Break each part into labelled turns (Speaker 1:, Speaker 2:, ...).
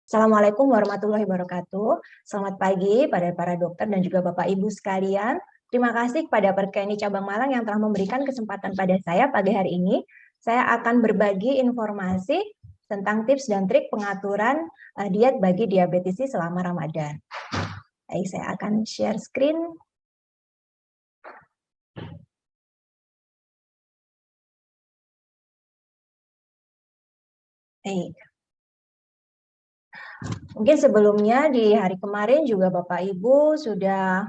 Speaker 1: Assalamualaikum warahmatullahi wabarakatuh. Selamat pagi pada para dokter dan juga Bapak Ibu sekalian. Terima kasih kepada Perkeni Cabang Malang yang telah memberikan kesempatan pada saya pagi hari ini. Saya akan berbagi informasi tentang tips dan trik pengaturan diet bagi diabetisi selama Ramadan. Baik, saya akan share screen. Baik. Mungkin sebelumnya di hari kemarin juga Bapak Ibu sudah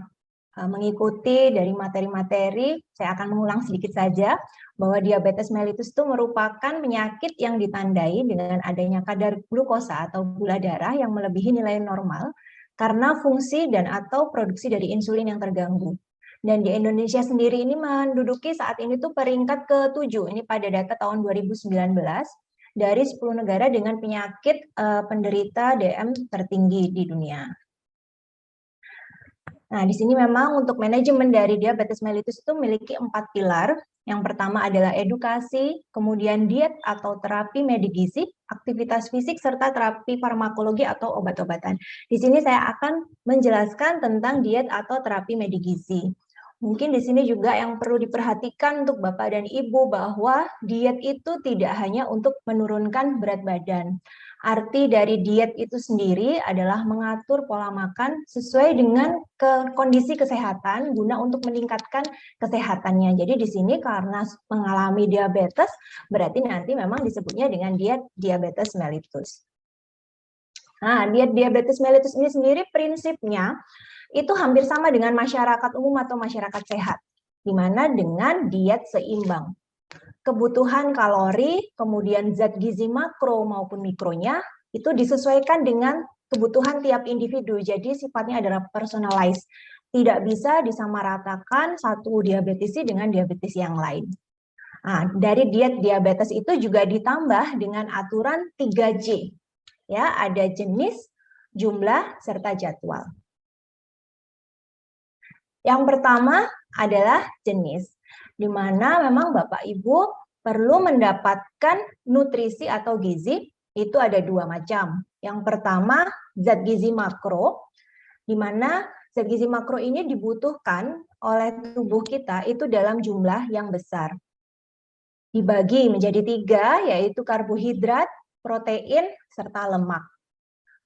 Speaker 1: mengikuti dari materi-materi. Saya akan mengulang sedikit saja bahwa diabetes mellitus itu merupakan penyakit yang ditandai dengan adanya kadar glukosa atau gula darah yang melebihi nilai normal karena fungsi dan atau produksi dari insulin yang terganggu. Dan di Indonesia sendiri ini menduduki saat ini tuh peringkat ke-7 ini pada data tahun 2019 dari 10 negara dengan penyakit penderita DM tertinggi di dunia. Nah, di sini memang untuk manajemen dari diabetes mellitus itu memiliki 4 pilar. Yang pertama adalah edukasi, kemudian diet atau terapi medigisi, aktivitas fisik, serta terapi farmakologi atau obat-obatan. Di sini saya akan menjelaskan tentang diet atau terapi medigisi. Mungkin di sini juga yang perlu diperhatikan untuk Bapak dan Ibu bahwa diet itu tidak hanya untuk menurunkan berat badan. Arti dari diet itu sendiri adalah mengatur pola makan sesuai dengan kondisi kesehatan guna untuk meningkatkan kesehatannya. Jadi di sini karena mengalami diabetes, berarti nanti memang disebutnya dengan diet diabetes mellitus. Nah, diet diabetes mellitus ini sendiri prinsipnya itu hampir sama dengan masyarakat umum atau masyarakat sehat, di mana dengan diet seimbang. Kebutuhan kalori, kemudian zat gizi makro maupun mikronya, itu disesuaikan dengan kebutuhan tiap individu, jadi sifatnya adalah personalized. Tidak bisa disamaratakan satu diabetesi dengan diabetes yang lain. Nah, dari diet diabetes itu juga ditambah dengan aturan 3J. Ya, ada jenis, jumlah, serta jadwal. Yang pertama adalah jenis, di mana memang Bapak Ibu perlu mendapatkan nutrisi atau gizi, itu ada 2 macam. Yang pertama, zat gizi makro, di mana zat gizi makro ini dibutuhkan oleh tubuh kita itu dalam jumlah yang besar. Dibagi menjadi 3, yaitu karbohidrat, protein, serta lemak.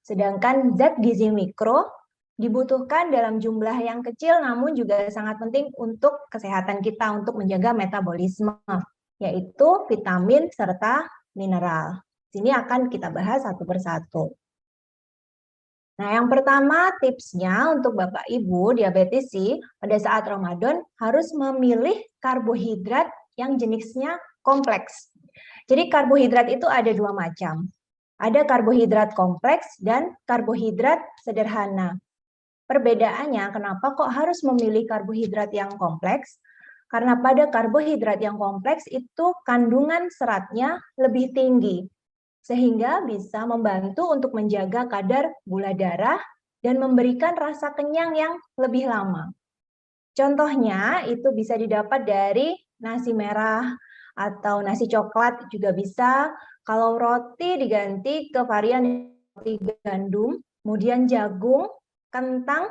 Speaker 1: Sedangkan zat gizi mikro dibutuhkan dalam jumlah yang kecil namun juga sangat penting untuk kesehatan kita, untuk menjaga metabolisme, yaitu vitamin serta mineral. Sini akan kita bahas satu persatu. Nah, yang pertama tipsnya untuk Bapak Ibu diabetesi pada saat Ramadan harus memilih karbohidrat yang jenisnya kompleks. Jadi karbohidrat itu ada 2 macam. Ada karbohidrat kompleks dan karbohidrat sederhana. Perbedaannya, kenapa kok harus memilih karbohidrat yang kompleks? Karena pada karbohidrat yang kompleks itu kandungan seratnya lebih tinggi, sehingga bisa membantu untuk menjaga kadar gula darah dan memberikan rasa kenyang yang lebih lama. Contohnya itu bisa didapat dari nasi merah atau nasi coklat juga bisa. Kalau roti diganti ke varian roti gandum, kemudian jagung, kentang,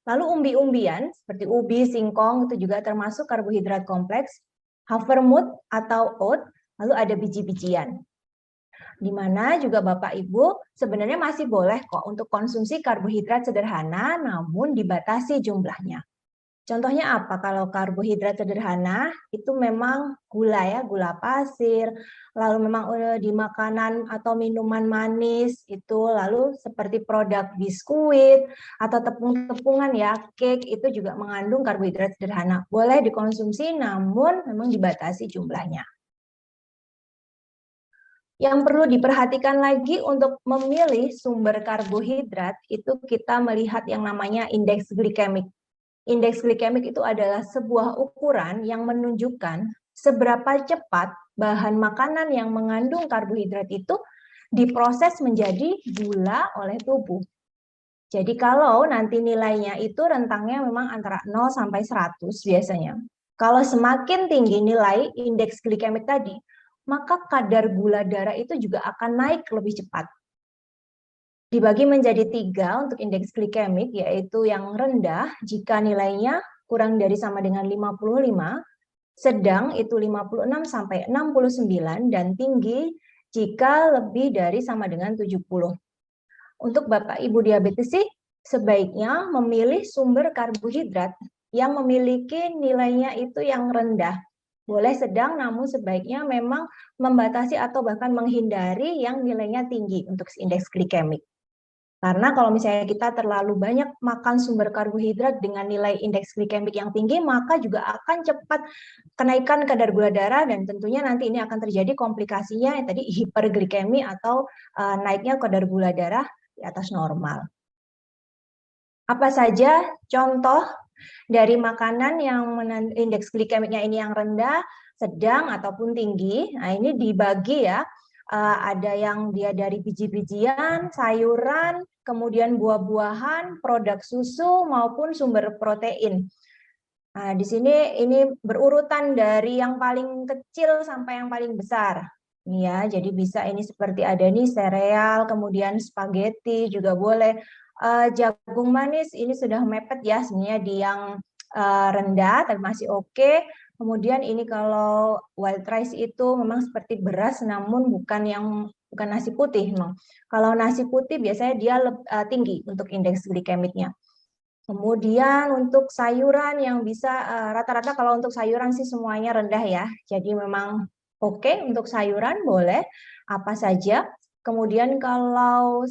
Speaker 1: lalu umbi-umbian seperti ubi, singkong itu juga termasuk karbohidrat kompleks, havermut atau oat, lalu ada biji-bijian. Di mana juga Bapak Ibu sebenarnya masih boleh kok untuk konsumsi karbohidrat sederhana namun dibatasi jumlahnya. Contohnya apa? Kalau karbohidrat sederhana itu memang gula ya, gula pasir, lalu memang di makanan atau minuman manis itu, lalu seperti produk biskuit atau tepung-tepungan ya, cake itu juga mengandung karbohidrat sederhana. Boleh dikonsumsi namun memang dibatasi jumlahnya. Yang perlu diperhatikan lagi untuk memilih sumber karbohidrat itu kita melihat yang namanya indeks glikemik. Indeks glikemik itu adalah sebuah ukuran yang menunjukkan seberapa cepat bahan makanan yang mengandung karbohidrat itu diproses menjadi gula oleh tubuh. Jadi kalau nanti nilainya itu rentangnya memang antara 0 sampai 100 biasanya. Kalau semakin tinggi nilai indeks glikemik tadi, maka kadar gula darah itu juga akan naik lebih cepat. Dibagi menjadi 3 untuk indeks glikemik, yaitu yang rendah jika nilainya kurang dari sama dengan 55, sedang itu 56 sampai 69, dan tinggi jika lebih dari sama dengan 70. Untuk Bapak Ibu diabetes sih, sebaiknya memilih sumber karbohidrat yang memiliki nilainya itu yang rendah. Boleh sedang, namun sebaiknya memang membatasi atau bahkan menghindari yang nilainya tinggi untuk indeks glikemik. Karena kalau misalnya kita terlalu banyak makan sumber karbohidrat dengan nilai indeks glikemik yang tinggi, maka juga akan cepat kenaikan kadar gula darah, dan tentunya nanti ini akan terjadi komplikasinya yang tadi hiperglikemi atau naiknya kadar gula darah di atas normal. Apa saja contoh dari makanan yang indeks glikemiknya ini yang rendah, sedang, ataupun tinggi? Nah, ini dibagi ya. Ada yang dia dari biji-bijian, sayuran, kemudian buah-buahan, produk susu, maupun sumber protein. Nah, di sini ini berurutan dari yang paling kecil sampai yang paling besar. Ini ya, jadi bisa ini seperti ada nih sereal, kemudian spaghetti juga boleh. Jagung manis ini sudah mepet ya, sebenarnya di yang rendah, tapi masih oke. Kemudian ini kalau white rice itu memang seperti beras, namun bukan nasi putih, memang. Kalau nasi putih biasanya dia tinggi untuk indeks glikemiknya. Kemudian untuk sayuran yang bisa rata-rata kalau untuk sayuran sih semuanya rendah ya. Jadi memang oke untuk sayuran boleh apa saja. Kemudian kalau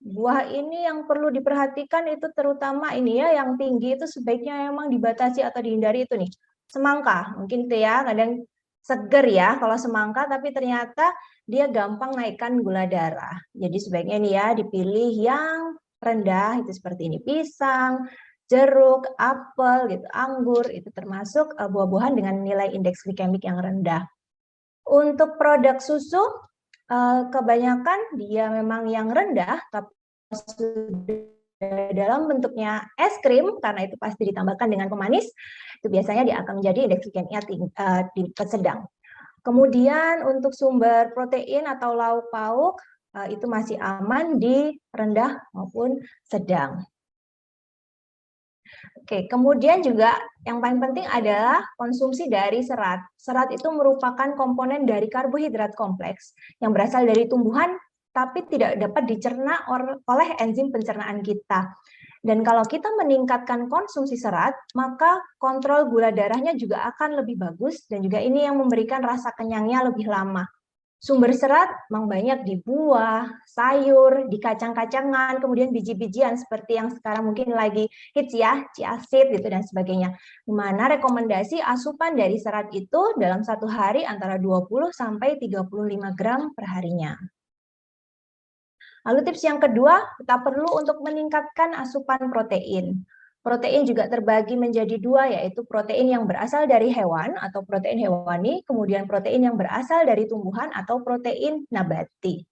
Speaker 1: buah ini yang perlu diperhatikan itu terutama ini ya yang tinggi itu sebaiknya memang dibatasi atau dihindari itu nih. Semangka, mungkin itu ya kadang seger ya kalau semangka, tapi ternyata dia gampang naikkan gula darah. Jadi sebaiknya nih ya dipilih yang rendah, itu seperti ini pisang, jeruk, apel, gitu, anggur, itu termasuk buah-buahan dengan nilai indeks glikemik yang rendah. Untuk produk susu, kebanyakan dia memang yang rendah, tapi dalam bentuknya es krim, karena itu pasti ditambahkan dengan pemanis, itu biasanya dia akan menjadi indeks glikemiknya sedang. Kemudian untuk sumber protein atau lauk pauk, itu masih aman di rendah maupun sedang. Oke, kemudian juga yang paling penting adalah konsumsi dari serat. Serat itu merupakan komponen dari karbohidrat kompleks yang berasal dari tumbuhan tapi tidak dapat dicerna oleh enzim pencernaan kita. Dan kalau kita meningkatkan konsumsi serat, maka kontrol gula darahnya juga akan lebih bagus, dan juga ini yang memberikan rasa kenyangnya lebih lama. Sumber serat memang banyak di buah, sayur, di kacang-kacangan, kemudian biji-bijian seperti yang sekarang mungkin lagi hits ya, chia seed gitu dan sebagainya. Di mana rekomendasi asupan dari serat itu dalam satu hari antara 20 sampai 35 gram per harinya. Lalu tips yang kedua, kita perlu untuk meningkatkan asupan protein. Protein juga terbagi menjadi dua, yaitu protein yang berasal dari hewan atau protein hewani, kemudian protein yang berasal dari tumbuhan atau protein nabati.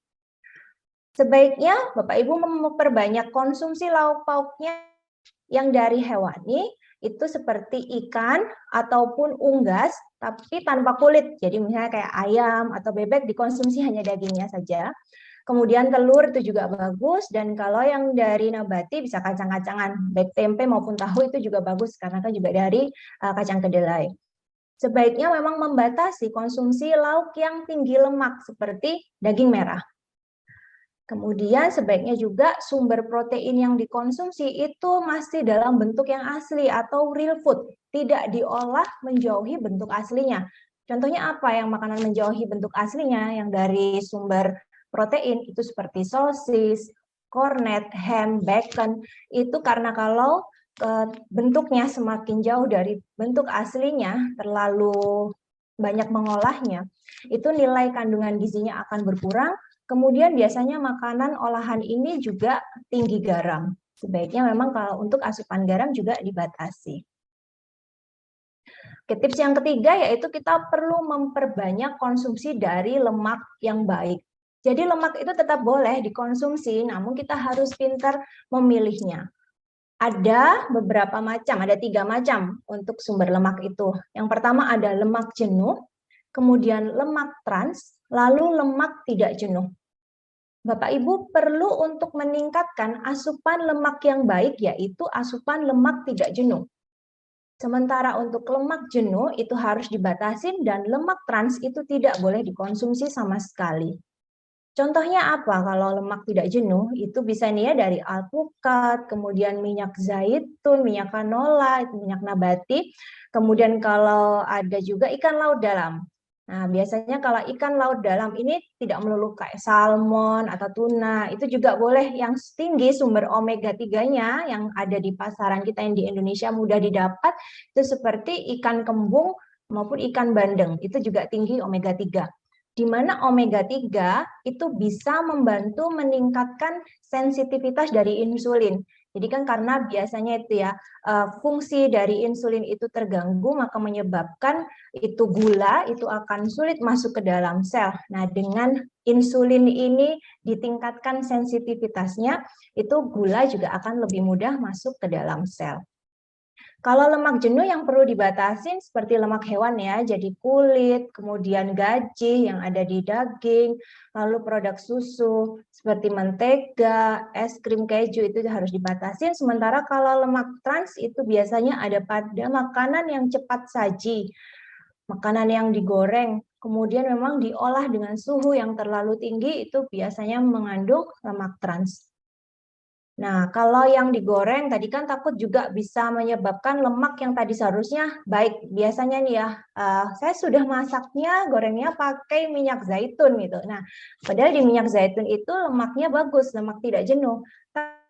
Speaker 1: Sebaiknya Bapak Ibu memperbanyak konsumsi lauk pauknya yang dari hewani, itu seperti ikan ataupun unggas, tapi tanpa kulit. Jadi misalnya kayak ayam atau bebek dikonsumsi hanya dagingnya saja. Kemudian telur itu juga bagus, dan kalau yang dari nabati bisa kacang-kacangan, baik tempe maupun tahu itu juga bagus karena kan juga dari kacang kedelai. Sebaiknya memang membatasi konsumsi lauk yang tinggi lemak seperti daging merah. Kemudian sebaiknya juga sumber protein yang dikonsumsi itu masih dalam bentuk yang asli atau real food, tidak diolah menjauhi bentuk aslinya. Contohnya apa yang makanan menjauhi bentuk aslinya yang dari sumber protein itu seperti sosis, cornet, ham, bacon, itu karena kalau bentuknya semakin jauh dari bentuk aslinya, terlalu banyak mengolahnya, itu nilai kandungan gizinya akan berkurang. Kemudian biasanya makanan olahan ini juga tinggi garam. Sebaiknya memang kalau untuk asupan garam juga dibatasi. Oke, tips yang ketiga yaitu kita perlu memperbanyak konsumsi dari lemak yang baik. Jadi lemak itu tetap boleh dikonsumsi, namun kita harus pintar memilihnya. Ada beberapa macam, ada 3 macam untuk sumber lemak itu. Yang pertama ada lemak jenuh, kemudian lemak trans, lalu lemak tidak jenuh. Bapak Ibu perlu untuk meningkatkan asupan lemak yang baik, yaitu asupan lemak tidak jenuh. Sementara untuk lemak jenuh itu harus dibatasin dan lemak trans itu tidak boleh dikonsumsi sama sekali. Contohnya apa kalau lemak tidak jenuh? Itu bisa nih ya dari alpukat, kemudian minyak zaitun, minyak canola, itu minyak nabati. Kemudian kalau ada juga ikan laut dalam. Nah, biasanya kalau ikan laut dalam ini tidak melulu kayak salmon atau tuna, itu juga boleh yang tinggi sumber omega 3-nya yang ada di pasaran kita yang di Indonesia mudah didapat, itu seperti ikan kembung maupun ikan bandeng, itu juga tinggi omega 3, di mana omega 3 itu bisa membantu meningkatkan sensitivitas dari insulin. Jadi kan karena biasanya itu ya fungsi dari insulin itu terganggu, maka menyebabkan itu gula itu akan sulit masuk ke dalam sel. Nah, dengan insulin ini ditingkatkan sensitivitasnya, itu gula juga akan lebih mudah masuk ke dalam sel. Kalau lemak jenuh yang perlu dibatasin seperti lemak hewan ya, jadi kulit, kemudian gaji yang ada di daging, lalu produk susu seperti mentega, es krim keju itu harus dibatasin. Sementara kalau lemak trans itu biasanya ada pada makanan yang cepat saji, makanan yang digoreng, kemudian memang diolah dengan suhu yang terlalu tinggi itu biasanya mengandung lemak trans. Nah, kalau yang digoreng tadi kan takut juga bisa menyebabkan lemak yang tadi seharusnya baik. Biasanya nih ya, saya sudah masaknya, gorengnya pakai minyak zaitun gitu. Nah, padahal di minyak zaitun itu lemaknya bagus, lemak tidak jenuh.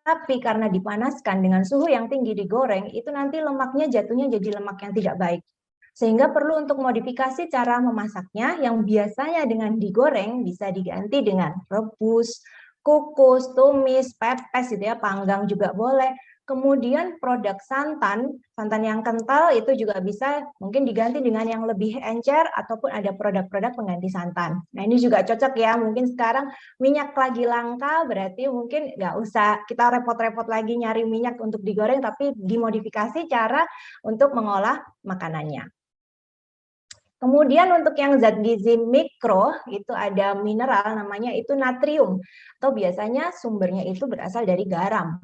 Speaker 1: Tapi karena dipanaskan dengan suhu yang tinggi digoreng, itu nanti lemaknya jatuhnya jadi lemak yang tidak baik. Sehingga perlu untuk modifikasi cara memasaknya yang biasanya dengan digoreng bisa diganti dengan rebus, kukus, tumis, pepes gitu ya, panggang juga boleh. Kemudian produk santan, santan yang kental itu juga bisa mungkin diganti dengan yang lebih encer ataupun ada produk-produk pengganti santan. Nah ini juga cocok ya, mungkin sekarang minyak lagi langka berarti mungkin nggak usah kita repot-repot lagi nyari minyak untuk digoreng, tapi dimodifikasi cara untuk mengolah makanannya. Kemudian untuk yang zat gizi mikro itu ada mineral namanya itu natrium atau biasanya sumbernya itu berasal dari garam.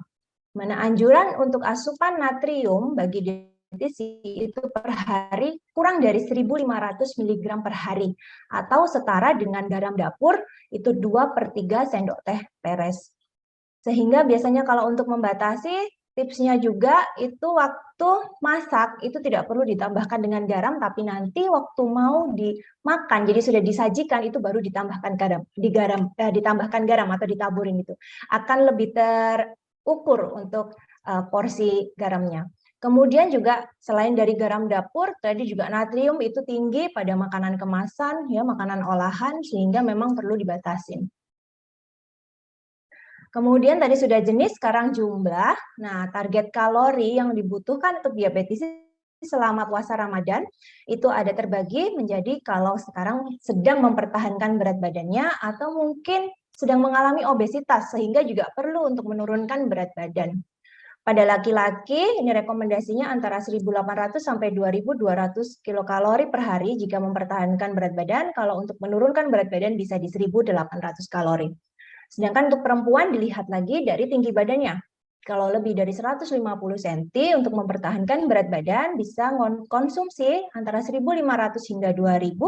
Speaker 1: Mana anjuran untuk asupan natrium bagi dietisi itu per hari kurang dari 1.500 mg per hari atau setara dengan garam dapur itu 2/3 sendok teh peres. Sehingga biasanya kalau untuk membatasi, tipsnya juga itu waktu masak itu tidak perlu ditambahkan dengan garam, tapi nanti waktu mau dimakan, jadi sudah disajikan itu baru ditambahkan garam, ditambahkan garam atau ditaburin itu akan lebih terukur untuk porsi garamnya. Kemudian juga selain dari garam dapur, tadi juga natrium itu tinggi pada makanan kemasan, ya makanan olahan, sehingga memang perlu dibatasin. Kemudian tadi sudah jenis, sekarang jumlah. Nah, target kalori yang dibutuhkan untuk diabetes selama puasa Ramadan itu ada terbagi menjadi kalau sekarang sedang mempertahankan berat badannya atau mungkin sedang mengalami obesitas sehingga juga perlu untuk menurunkan berat badan. Pada laki-laki ini rekomendasinya antara 1.800 sampai 2.200 kilokalori per hari jika mempertahankan berat badan. Kalau untuk menurunkan berat badan bisa di 1.800 kalori. Sedangkan untuk perempuan dilihat lagi dari tinggi badannya. Kalau lebih dari 150 cm untuk mempertahankan berat badan bisa konsumsi antara 1.500 hingga 2.000,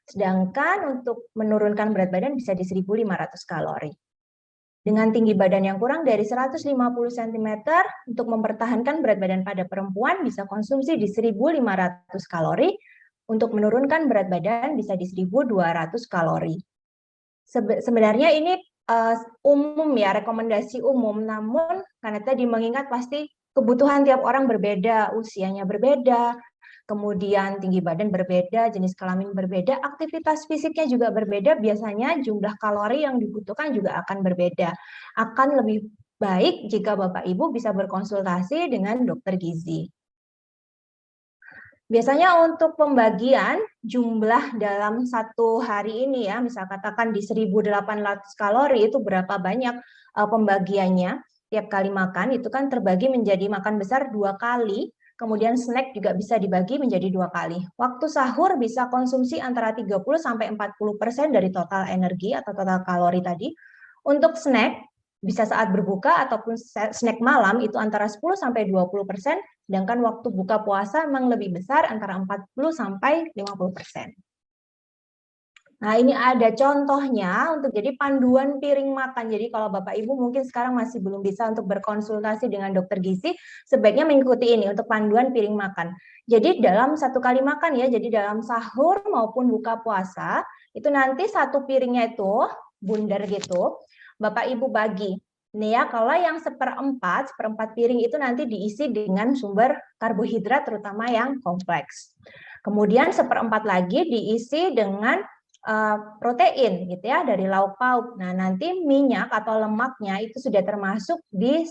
Speaker 1: sedangkan untuk menurunkan berat badan bisa di 1.500 kalori. Dengan tinggi badan yang kurang dari 150 cm untuk mempertahankan berat badan pada perempuan bisa konsumsi di 1.500 kalori, untuk menurunkan berat badan bisa di 1.200 kalori. Sebenarnya ini umum ya, rekomendasi umum, namun karena tadi mengingat pasti kebutuhan tiap orang berbeda, usianya berbeda, kemudian tinggi badan berbeda, jenis kelamin berbeda, aktivitas fisiknya juga berbeda, biasanya jumlah kalori yang dibutuhkan juga akan berbeda. Akan lebih baik jika Bapak Ibu bisa berkonsultasi dengan dokter gizi. Biasanya untuk pembagian jumlah dalam satu hari ini ya, misal katakan di 1.800 kalori itu berapa banyak pembagiannya tiap kali makan, itu kan terbagi menjadi makan besar 2 kali, kemudian snack juga bisa dibagi menjadi 2 kali. Waktu sahur bisa konsumsi antara 30-40% dari total energi atau total kalori tadi. Untuk snack, bisa saat berbuka ataupun snack malam itu antara 10-20%, sedangkan waktu buka puasa memang lebih besar antara 40-50%. Nah, ini ada contohnya untuk jadi panduan piring makan. Jadi kalau Bapak Ibu mungkin sekarang masih belum bisa untuk berkonsultasi dengan dokter gizi, sebaiknya mengikuti ini untuk panduan piring makan. Jadi dalam satu kali makan ya, jadi dalam sahur maupun buka puasa, itu nanti satu piringnya itu bundar gitu, Bapak Ibu bagi. Nih ya, kalau yang seperempat piring itu nanti diisi dengan sumber karbohidrat terutama yang kompleks. Kemudian seperempat lagi diisi dengan protein gitu ya dari lauk pauk. Nah, nanti minyak atau lemaknya itu sudah termasuk di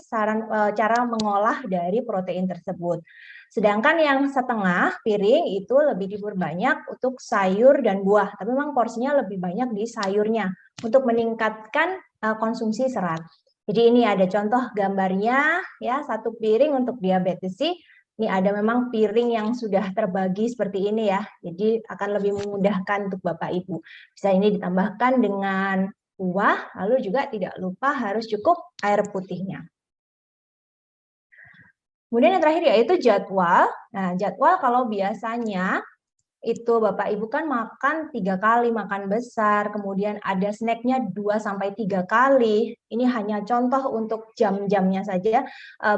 Speaker 1: cara mengolah dari protein tersebut. Sedangkan yang setengah piring itu lebih diperbanyak untuk sayur dan buah, tapi memang porsinya lebih banyak di sayurnya untuk meningkatkan konsumsi serat. Jadi ini ada contoh gambarnya ya, satu piring untuk diabetesi. Ini ada memang piring yang sudah terbagi seperti ini ya, jadi akan lebih memudahkan untuk Bapak Ibu. Bisa ini ditambahkan dengan kuah, lalu juga tidak lupa harus cukup air putihnya. Kemudian yang terakhir yaitu jadwal. Nah, jadwal kalau biasanya itu Bapak Ibu kan makan 3 kali makan besar, kemudian ada snacknya 2-3 kali. Ini hanya contoh untuk jam-jamnya saja,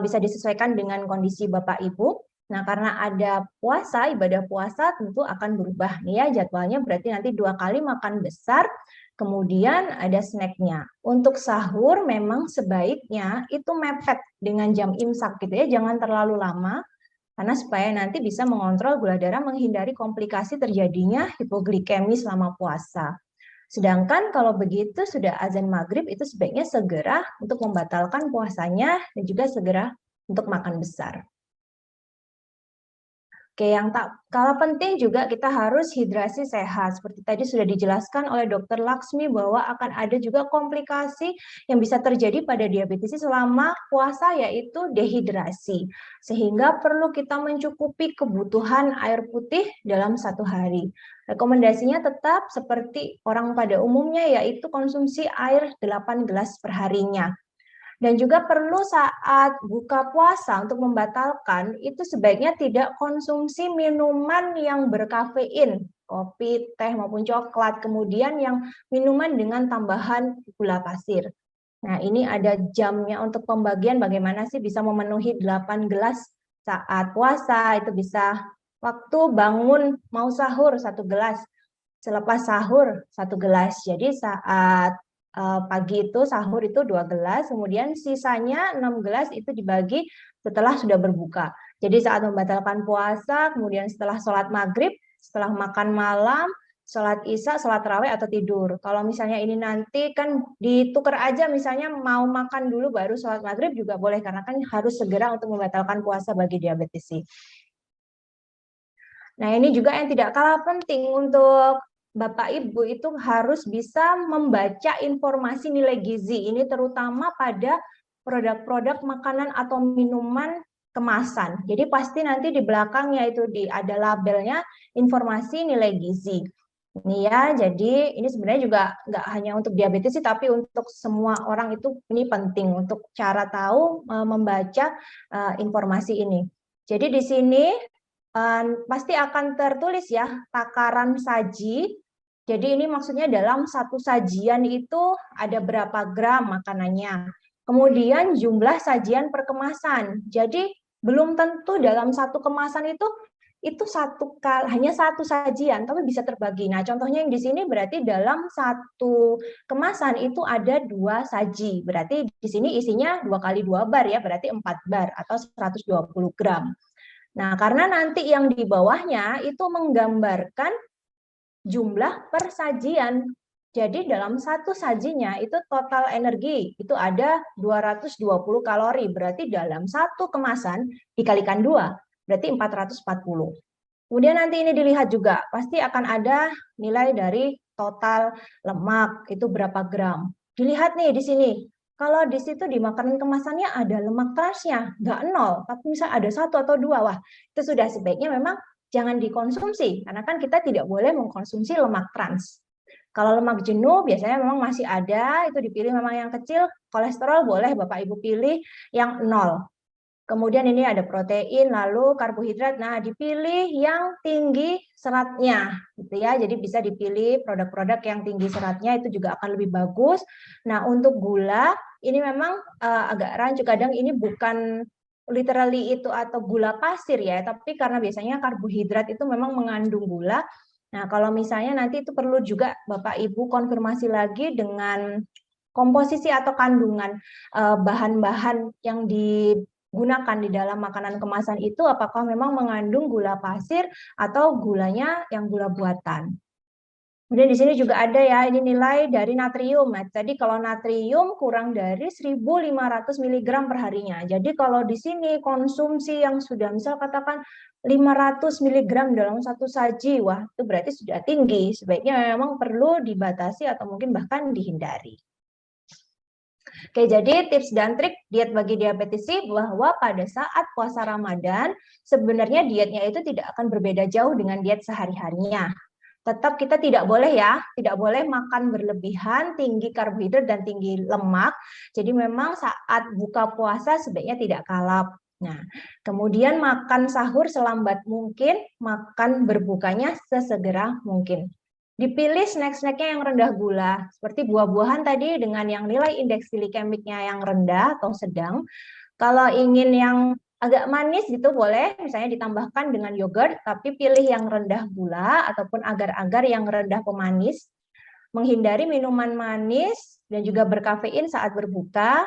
Speaker 1: bisa disesuaikan dengan kondisi Bapak Ibu. Nah, karena ada puasa, ibadah puasa tentu akan berubah nih ya jadwalnya, berarti nanti 2 kali makan besar, kemudian ada snacknya. Untuk sahur memang sebaiknya itu mepet dengan jam imsak gitu ya, jangan terlalu lama, karena supaya nanti bisa mengontrol gula darah, menghindari komplikasi terjadinya hipoglikemi selama puasa. Sedangkan kalau begitu sudah azan maghrib itu sebaiknya segera untuk membatalkan puasanya dan juga segera untuk makan besar. Oke, yang tak kalah penting juga kita harus hidrasi sehat. Seperti tadi sudah dijelaskan oleh Dr. Laksmi bahwa akan ada juga komplikasi yang bisa terjadi pada diabetes selama puasa yaitu dehidrasi. Sehingga perlu kita mencukupi kebutuhan air putih dalam satu hari. Rekomendasinya tetap seperti orang pada umumnya yaitu konsumsi air 8 gelas per harinya. Dan juga perlu saat buka puasa untuk membatalkan, itu sebaiknya tidak konsumsi minuman yang berkafein, kopi, teh maupun coklat, kemudian yang minuman dengan tambahan gula pasir. Nah, ini ada jamnya untuk pembagian bagaimana sih bisa memenuhi 8 gelas saat puasa, itu bisa waktu bangun mau sahur 1 gelas, selepas sahur 1 gelas. Jadi saat pagi itu sahur itu 2 gelas, kemudian sisanya 6 gelas itu dibagi setelah sudah berbuka. Jadi saat membatalkan puasa, kemudian setelah sholat maghrib, setelah makan malam, sholat isya, sholat tarawih atau tidur. Kalau misalnya ini nanti kan ditukar aja, misalnya mau makan dulu baru sholat maghrib juga boleh, karena kan harus segera untuk membatalkan puasa bagi diabetesi. Nah, ini juga yang tidak kalah penting untuk Bapak Ibu itu harus bisa membaca informasi nilai gizi. Ini terutama pada produk-produk makanan atau minuman kemasan. Jadi pasti nanti di belakangnya itu ada labelnya informasi nilai gizi. Ini ya, jadi ini sebenarnya juga nggak hanya untuk diabetes sih, tapi untuk semua orang itu ini penting untuk cara tahu membaca informasi ini. Jadi di sini pasti akan tertulis ya takaran saji. Jadi ini maksudnya dalam satu sajian itu ada berapa gram makanannya. Kemudian jumlah sajian per kemasan. Jadi belum tentu dalam satu kemasan itu hanya satu sajian, tapi bisa terbagi. Nah, contohnya yang di sini berarti dalam satu kemasan itu ada 2 saji. Berarti di sini isinya 2 kali 2 bar ya, berarti 4 bar atau 120 gram. Nah, karena nanti yang di bawahnya itu menggambarkan jumlah per sajian. Jadi dalam satu sajinya itu total energi itu ada 220 kalori. Berarti dalam satu kemasan dikalikan 2, berarti 440. Kemudian nanti ini dilihat juga, pasti akan ada nilai dari total lemak itu berapa gram. Dilihat nih di sini. Kalau di situ di makanan kemasannya ada lemak transnya, nggak 0, tapi misalnya ada 1 atau 2, wah itu sudah sebaiknya memang jangan dikonsumsi, karena kan kita tidak boleh mengkonsumsi lemak trans. Kalau lemak jenuh biasanya memang masih ada, itu dipilih memang yang kecil. Kolesterol boleh Bapak Ibu pilih yang 0. Kemudian ini ada protein, lalu karbohidrat. Nah, dipilih yang tinggi seratnya, gitu ya. Jadi bisa dipilih produk-produk yang tinggi seratnya, itu juga akan lebih bagus. Nah, untuk gula ini memang agak rancu. Kadang ini bukan literally itu atau gula pasir ya, tapi karena biasanya karbohidrat itu memang mengandung gula. Nah, kalau misalnya nanti itu perlu juga Bapak Ibu konfirmasi lagi dengan komposisi atau kandungan bahan-bahan yang digunakan di dalam makanan kemasan itu apakah memang mengandung gula pasir atau gulanya yang gula buatan. Kemudian di sini juga ada ya, ini nilai dari natrium. Nah, tadi kalau natrium kurang dari 1.500 mg per harinya. Jadi kalau di sini konsumsi yang sudah misal katakan 500 mg dalam satu saji, wah itu berarti sudah tinggi. Sebaiknya memang perlu dibatasi atau mungkin bahkan dihindari. Oke, jadi tips dan trik diet bagi diabetes bahwa pada saat puasa Ramadan, sebenarnya dietnya itu tidak akan berbeda jauh dengan diet sehari-harinya. Tetap kita tidak boleh ya, tidak boleh makan berlebihan, tinggi karbohidrat dan tinggi lemak. Jadi memang saat buka puasa sebaiknya tidak kalap. Nah, kemudian makan sahur selambat mungkin, makan berbukanya sesegera mungkin. Dipilih snack-snacknya yang rendah gula, seperti buah-buahan tadi dengan yang nilai indeks glikemiknya yang rendah atau sedang. Kalau ingin yang agak manis gitu boleh misalnya ditambahkan dengan yogurt, tapi pilih yang rendah gula ataupun agar-agar yang rendah pemanis. Menghindari minuman manis dan juga berkafein saat berbuka.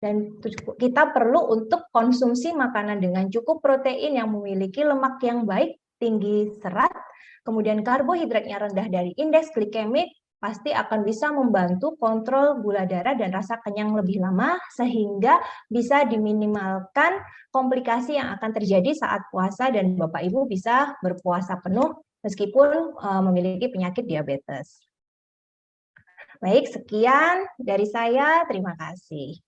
Speaker 1: Dan kita perlu untuk konsumsi makanan dengan cukup protein yang memiliki lemak yang baik, tinggi serat, kemudian karbohidratnya rendah dari indeks glikemik, pasti akan bisa membantu kontrol gula darah dan rasa kenyang lebih lama sehingga bisa diminimalkan komplikasi yang akan terjadi saat puasa dan Bapak Ibu bisa berpuasa penuh meskipun memiliki penyakit diabetes. Baik, sekian dari saya. Terima kasih.